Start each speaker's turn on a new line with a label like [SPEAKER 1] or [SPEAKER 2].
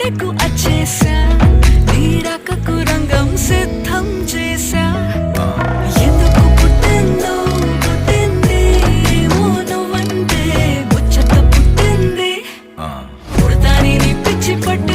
[SPEAKER 1] గుండెకు అచ్చేసా నీరాకకు రంగం సిద్ధం చేసా ఎందుకు పుట్టిందో పుట్టింది ఏమో నువ్వంటే ముచ్చట పుట్టింది పుడతాని నీ పిచ్చి పట్టి